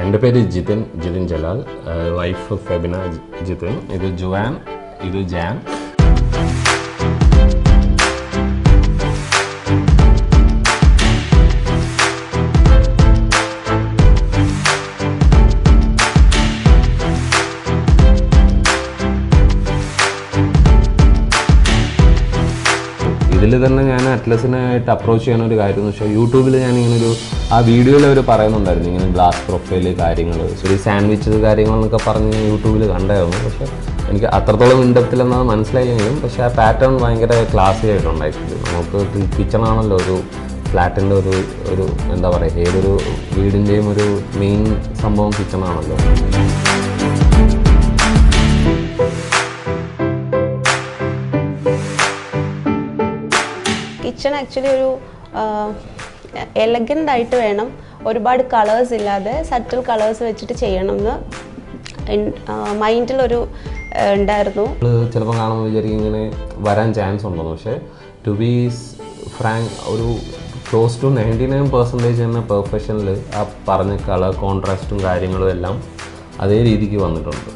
എൻ്റെ പേര് ജിതിൻ ജലാൽ, വൈഫ് ഫെബിന ജിതിൻ. ഇത് ജുവാൻ, ഇത് ജാൻ. ഇതിൽ തന്നെ ഞാൻ അറ്റ്ലസിനായിട്ട് അപ്രോച്ച് ചെയ്യുന്ന ഒരു കാര്യം എന്ന് വെച്ചാൽ യൂട്യൂബിൽ ഞാനിങ്ങനൊരു ആ വീഡിയോയിൽ അവർ പറയുന്നുണ്ടായിരുന്നു ഇങ്ങനെ ഗ്ലാസ് പ്രൊഫൈല് കാര്യങ്ങൾ, ശരി സാൻഡ്വിച്ചസ് കാര്യങ്ങളെന്നൊക്കെ പറഞ്ഞ് യൂട്യൂബിൽ കണ്ടായിരുന്നു. പക്ഷേ എനിക്ക് അത്രത്തോളം ഇൻഡെപ്തിലെന്നത് മനസ്സിലായെങ്കിലും പക്ഷേ ആ പാറ്റേൺ ഭയങ്കര ക്ലാസി ആയിട്ടുണ്ടായിട്ടുണ്ട്. നമുക്ക് കിച്ചണാണല്ലോ ഒരു ഫ്ലാറ്റിൻ്റെ ഒരു എന്താ പറയുക, ഏതൊരു വീടിൻ്റെയും ഒരു മെയിൻ സംഭവം കിച്ചണാണല്ലോ. കിച്ചൺ ആക്ച്വലി ഒരു എലഗൻ്റ് ആയിട്ട് വേണം, ഒരുപാട് കളേഴ്സ് ഇല്ലാതെ സറ്റിൽ കളേഴ്സ് വെച്ചിട്ട് ചെയ്യണമെന്ന് മൈൻഡിലൊരു ഉണ്ടായിരുന്നു. ചിലപ്പോൾ കാണുമ്പോൾ വിചാരിക്കും ഇങ്ങനെ വരാൻ ചാൻസ് ഉണ്ടെന്ന്. പക്ഷേ ടു ബി ഫ്രാങ്ക് ഒരു ക്ലോസ് ടു 99% തന്നെ പെർഫെക്ഷനിൽ ആ പറഞ്ഞ കളർ കോൺട്രാസ്റ്റും കാര്യങ്ങളും എല്ലാം അതേ രീതിക്ക് വന്നിട്ടുണ്ട്.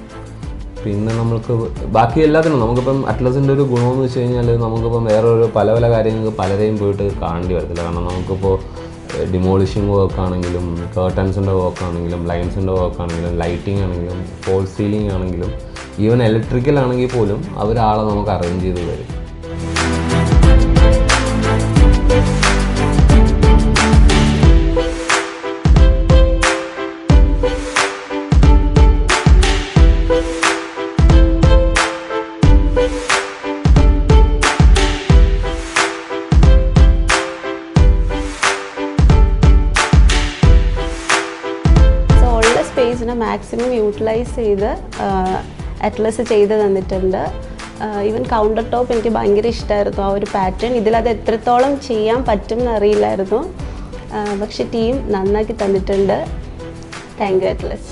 പിന്നെ നമുക്ക് ബാക്കി എല്ലാത്തിനും നമുക്കിപ്പം അറ്റ്ലസിൻ്റെ ഒരു ഗുണമെന്ന് വെച്ച് കഴിഞ്ഞാൽ നമുക്കിപ്പം വേറൊരു പല കാര്യങ്ങൾക്ക് പലരെയും പോയിട്ട് കാണേണ്ടി വരത്തില്ല. കാരണം നമുക്കിപ്പോൾ ഡിമോളിഷിങ് വർക്ക് ആണെങ്കിലും കേർട്ടൻസിൻ്റെ വർക്ക് ആണെങ്കിലും ലൈൻസിൻ്റെ വർക്ക് ആണെങ്കിലും ലൈറ്റിംഗ് ആണെങ്കിലും ഫോൾ സീലിംഗ് ആണെങ്കിലും ഈവൻ ഇലക്ട്രിക്കൽ ആണെങ്കിൽ പോലും അവരാളെ നമുക്ക് അറേഞ്ച് ചെയ്ത് തരും. സ്പേസിനെ മാക്സിമം യൂട്ടിലൈസ് ചെയ്ത് അറ്റ്ലസ് ചെയ്ത് തന്നിട്ടുണ്ട്. ഈവൻ കൗണ്ടർ ടോപ്പ് എനിക്ക് ഭയങ്കര ഇഷ്ടമായിരുന്നു ആ ഒരു പാറ്റേൺ. ഇതിലത് എത്രത്തോളം ചെയ്യാൻ പറ്റും എന്നറിയില്ലായിരുന്നു, പക്ഷെ ടീം നന്നാക്കി തന്നിട്ടുണ്ട്. Thank you Atlas.